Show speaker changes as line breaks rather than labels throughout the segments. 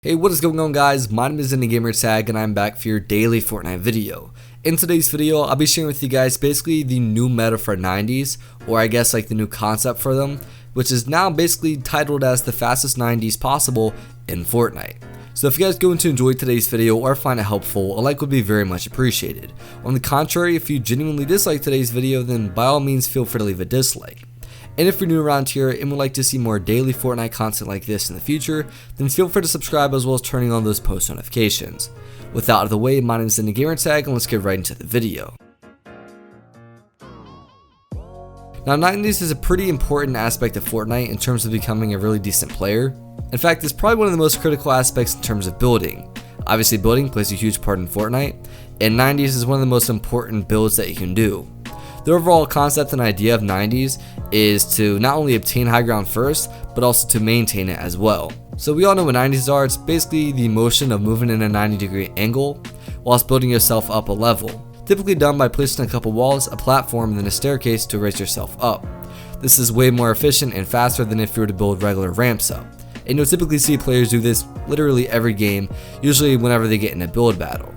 Hey, what is going on guys? My name is EndingGamertag and I'm back for your daily Fortnite video. In today's video, I'll be sharing with you guys basically the new meta for 90s, or I guess like the new concept for them, which is now basically titled as the fastest 90s possible in Fortnite. So if you guys going to enjoy today's video or find it helpful, a like would be very much appreciated. On the contrary, if you genuinely dislike today's video, then by all means feel free to leave a dislike. And if you're new around here and would like to see more daily Fortnite content like this in the future, then feel free to subscribe as well as turning on those post notifications. With that out of the way, my name is EndingGamertag and let's get right into the video. Now 90s is a pretty important aspect of Fortnite in terms of becoming a really decent player. In fact, it's probably one of the most critical aspects in terms of building. Obviously building plays a huge part in Fortnite, and 90s is one of the most important builds that you can do. The overall concept and idea of 90s is to not only obtain high ground first, but also to maintain it as well. So we all know what 90s are. It's basically the motion of moving in a 90-degree angle whilst building yourself up a level. Typically done by placing a couple walls, a platform, and then a staircase to raise yourself up. This is way more efficient and faster than if you were to build regular ramps up. And you'll typically see players do this literally every game, usually whenever they get in a build battle.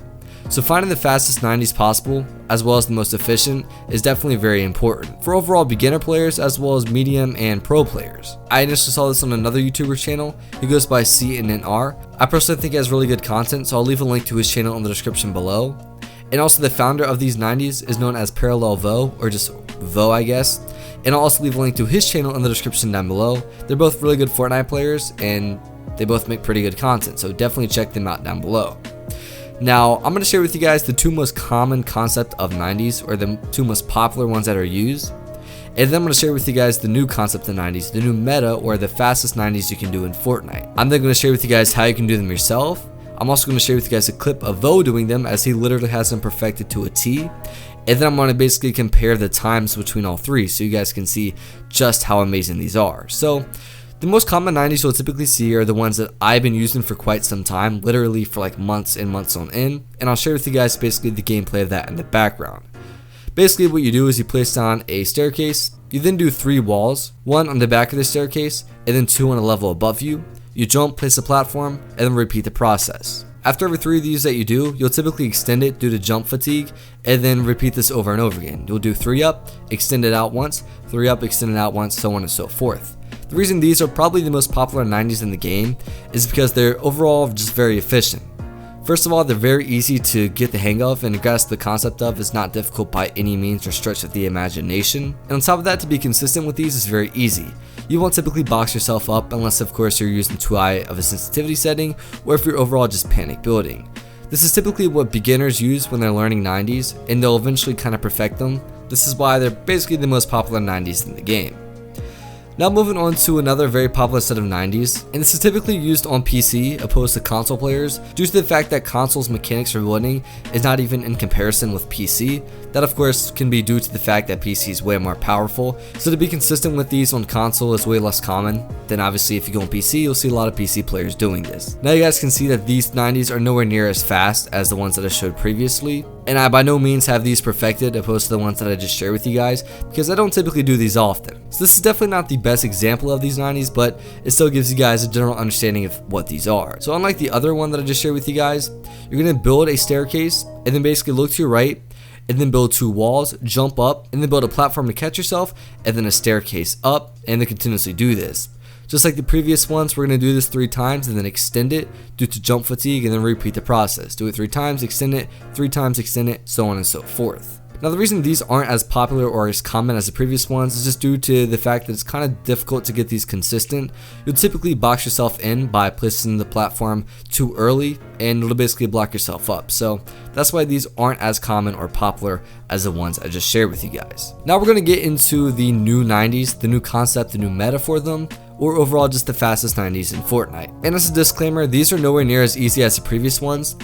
So finding the fastest 90s possible, as well as the most efficient, is definitely very important for overall beginner players as well as medium and pro players. I initially saw this on another YouTuber channel. He goes by CNNR. I personally think he has really good content, so I'll leave a link to his channel in the description below. And also the founder of these 90s is known as Parallel Vo, or just Vo I guess. And I'll also leave a link to his channel in the description down below. They're both really good Fortnite players and they both make pretty good content, so definitely check them out down below. Now, I'm going to share with you guys the two most common concept of 90s, or the two most popular ones that are used. And then I'm going to share with you guys the new concept of 90s, the new meta, or the fastest 90s you can do in Fortnite. I'm then going to share with you guys how you can do them yourself. I'm also going to share with you guys a clip of Vo doing them, as he literally has them perfected to a T. And then I'm going to basically compare the times between all three, so you guys can see just how amazing these are. So the most common 90s you'll typically see are the ones that I've been using for quite some time, literally for like months and months on end, and I'll share with you guys basically the gameplay of that in the background. Basically what you do is you place down a staircase, you then do 3 walls, 1 on the back of the staircase, and then 2 on a level above you. You jump, place a platform, and then repeat the process. After every 3 of these that you do, you'll typically extend it due to jump fatigue, and then repeat this over and over again. You'll do 3 up, extend it out once, 3 up, extend it out once, so on and so forth. The reason these are probably the most popular 90s in the game is because they're overall just very efficient. First of all, they're very easy to get the hang of, and grasp the concept of is not difficult by any means or stretch of the imagination. And on top of that, to be consistent with these is very easy. You won't typically box yourself up unless of course you're using too high of a sensitivity setting, or if you're overall just panic building. This is typically what beginners use when they're learning 90s, and they'll eventually kind of perfect them. This is why they're basically the most popular 90s in the game. Now moving on to another very popular set of 90s, and this is typically used on PC opposed to console players due to the fact that console's mechanics for building is not even in comparison with PC. That of course can be due to the fact that PC is way more powerful, so to be consistent with these on console is way less common. Then obviously if you go on PC, you'll see a lot of PC players doing this. Now you guys can see that these 90s are nowhere near as fast as the ones that I showed previously, and I by no means have these perfected opposed to the ones that I just shared with you guys, because I don't typically do these often. So this is definitely not the best example of these 90s, but it still gives you guys a general understanding of what these are. So unlike the other one that I just shared with you guys, you're going to build a staircase and then basically look to your right and then build 2 walls, jump up, and then build a platform to catch yourself, and then a staircase up, and then continuously do this. Just like the previous ones, we're going to do this 3 times and then extend it due to jump fatigue, and then repeat the process. Do it 3 times, extend it, 3 times, extend it, so on and so forth. Now the reason these aren't as popular or as common as the previous ones is just due to the fact that it's kind of difficult to get these consistent. You'll typically box yourself in by placing the platform too early, and it'll basically block yourself up. So that's why these aren't as common or popular as the ones I just shared with you guys. Now we're going to get into the new 90s, the new concept, the new meta for them, or overall just the fastest 90s in Fortnite. And as a disclaimer, these are nowhere near as easy as the previous ones.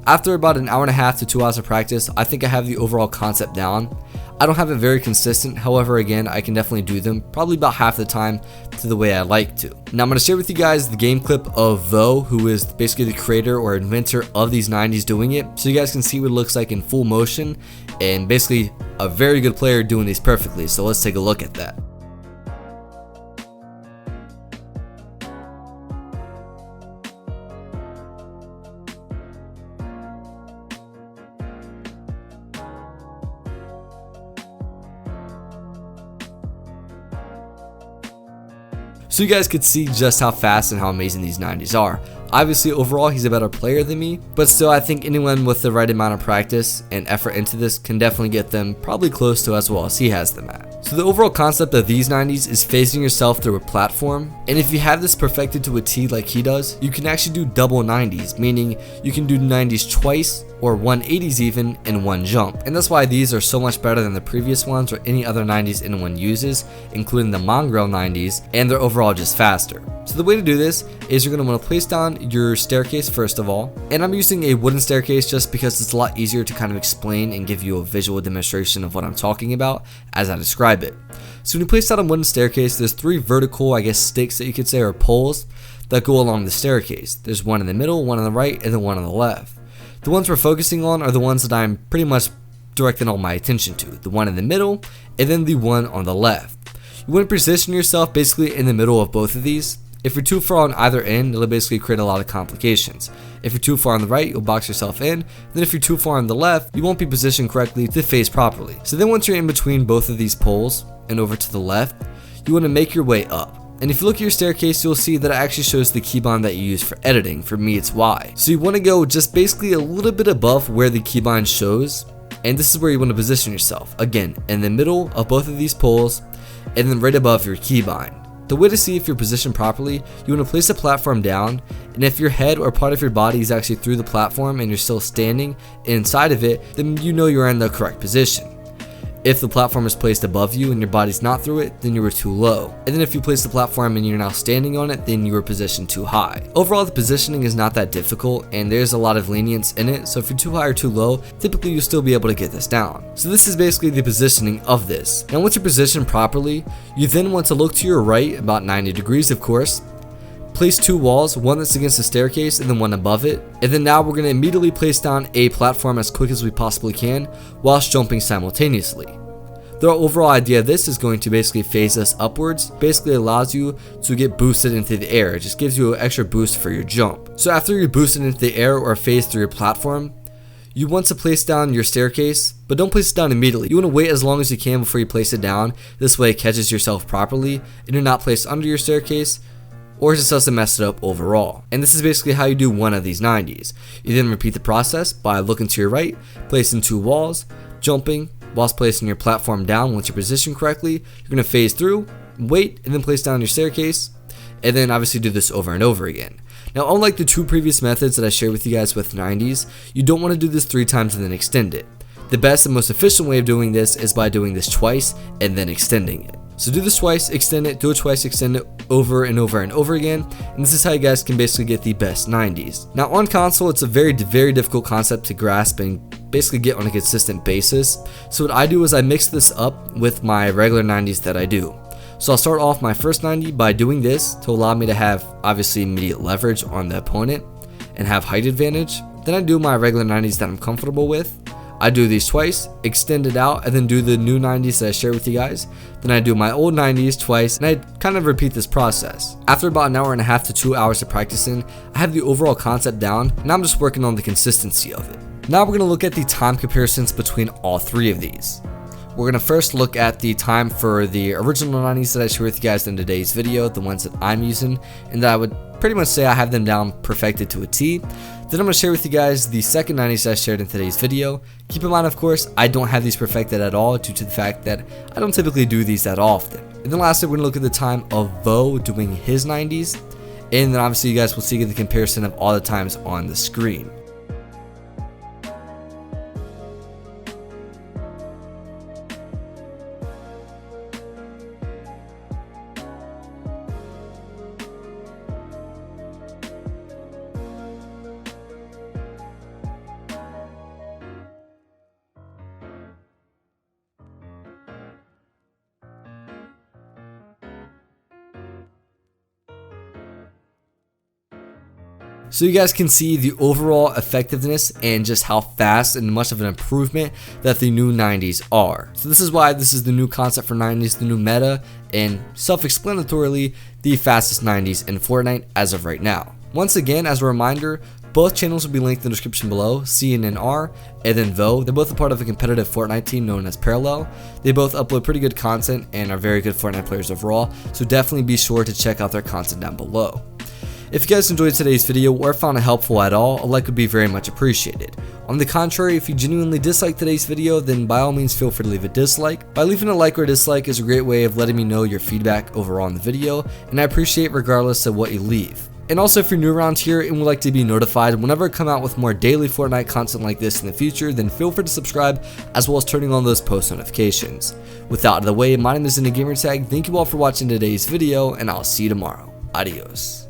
After about an hour and a half to 2 hours of practice, I think I have the overall concept down. I don't have it very consistent, however again, I can definitely do them probably about half the time to the way I like to. Now I'm going to share with you guys the game clip of Vo, who is basically the creator or inventor of these 90s doing it, so you guys can see what it looks like in full motion, and basically a very good player doing these perfectly, so let's take a look at that. So you guys could see just how fast and how amazing these 90s are. Obviously overall he's a better player than me, but still I think anyone with the right amount of practice and effort into this can definitely get them probably close to as well as he has them at. So the overall concept of these 90s is phasing yourself through a platform, and if you have this perfected to a T like he does, you can actually do double 90s, meaning you can do 90s twice or 180s even in one jump. And that's why these are so much better than the previous ones or any other 90s anyone uses, including the mongrel 90s, and they're overall just faster. So the way to do this is you're going to want to place down your staircase first of all, and I'm using a wooden staircase just because it's a lot easier to kind of explain and give you a visual demonstration of what I'm talking about as I describe it. So when you place down a wooden staircase, there's 3 vertical, I guess, sticks that you could say, or poles that go along the staircase. There's one in the middle, one on the right, and then one on the left. The ones we're focusing on are the ones that I'm pretty much directing all my attention to, the one in the middle and then the one on the left. You want to position yourself basically in the middle of both of these. If you're too far on either end, it'll basically create a lot of complications. If you're too far on the right, you'll box yourself in. Then if you're too far on the left, you won't be positioned correctly to face properly. So then once you're in between both of these poles and over to the left, you want to make your way up. And if you look at your staircase, you'll see that it actually shows the keybind that you use for editing. For me, it's Y. So you want to go just basically a little bit above where the keybind shows. And this is where you want to position yourself. Again, in the middle of both of these poles and then right above your keybind. The way to see if you're positioned properly, you want to place the platform down, and if your head or part of your body is actually through the platform and you're still standing inside of it, then you know you're in the correct position. If the platform is placed above you and your body's not through it, then you were too low. And then if you place the platform and you're now standing on it, then you were positioned too high. Overall, the positioning is not that difficult and there's a lot of lenience in it, so if you're too high or too low, typically you'll still be able to get this down. So this is basically the positioning of this. Now once you're positioned properly, you then want to look to your right, about 90 degrees of course, place 2 walls, one that's against the staircase and then one above it, and then now we're going to immediately place down a platform as quick as we possibly can whilst jumping simultaneously. The overall idea of this is going to basically phase us upwards, basically allows you to get boosted into the air. It just gives you an extra boost for your jump. So after you're boosted into the air or phase through your platform, you want to place down your staircase, but don't place it down immediately. You want to wait as long as you can before you place it down. This way it catches yourself properly and you're not placed under your staircase, or it just doesn't mess it up overall. And this is basically how you do one of these 90s. You then repeat the process by looking to your right, placing 2 walls, jumping, whilst placing your platform down. Once you're positioned correctly, you're going to phase through, wait, and then place down your staircase, and then obviously do this over and over again. Now unlike the 2 previous methods that I shared with you guys with 90s, you don't want to do this 3 times and then extend it. The best and most efficient way of doing this is by doing this twice and then extending it. So do this twice, extend it, do it twice, extend it over and over and over again, and this is how you guys can basically get the best 90s. Now on console, it's a very difficult concept to grasp and basically get on a consistent basis. So what I do is I mix this up with my regular 90s that I do. So I'll start off my first 90 by doing this to allow me to have obviously immediate leverage on the opponent and have height advantage. Then I do my regular 90s that I'm comfortable with. I do these twice, extend it out, and then do the new 90s that I share with you guys. Then I do my old 90s twice, and I kind of repeat this process. After about an hour and a half to 2 hours of practicing, I have the overall concept down, and I'm just working on the consistency of it. Now we're going to look at the time comparisons between all 3 of these. We're going to first look at the time for the original 90s that I shared with you guys in today's video, the ones that I'm using, and that I would pretty much say I have them down perfected to a T. Then I'm going to share with you guys the second 90s that I shared in today's video. Keep in mind, of course, I don't have these perfected at all due to the fact that I don't typically do these that often. And then lastly, we're going to look at the time of Vo doing his 90s. And then obviously you guys will see the comparison of all the times on the screen. So you guys can see the overall effectiveness and just how fast and much of an improvement that the new 90s are. So this is why this is the new concept for 90s, the new meta, and self-explanatorily the fastest 90s in Fortnite as of right now. Once again, as a reminder, Both channels will be linked in the description below, CNNR and then Vo. They're both a part of a competitive Fortnite team known as Parallel. They both upload pretty good content and are very good Fortnite players overall, so definitely be sure to check out their content down below. If you guys enjoyed today's video or found it helpful at all, a like would be very much appreciated. On the contrary, if you genuinely disliked today's video, then by all means feel free to leave a dislike. By leaving a like or dislike is a great way of letting me know your feedback overall on the video, and I appreciate regardless of what you leave. And also, if you're new around here and would like to be notified whenever I come out with more daily Fortnite content like this in the future, then feel free to subscribe as well as turning on those post notifications. With that out of the way, my name is EndingGamertag. Thank you all for watching today's video, and I'll see you tomorrow. Adios.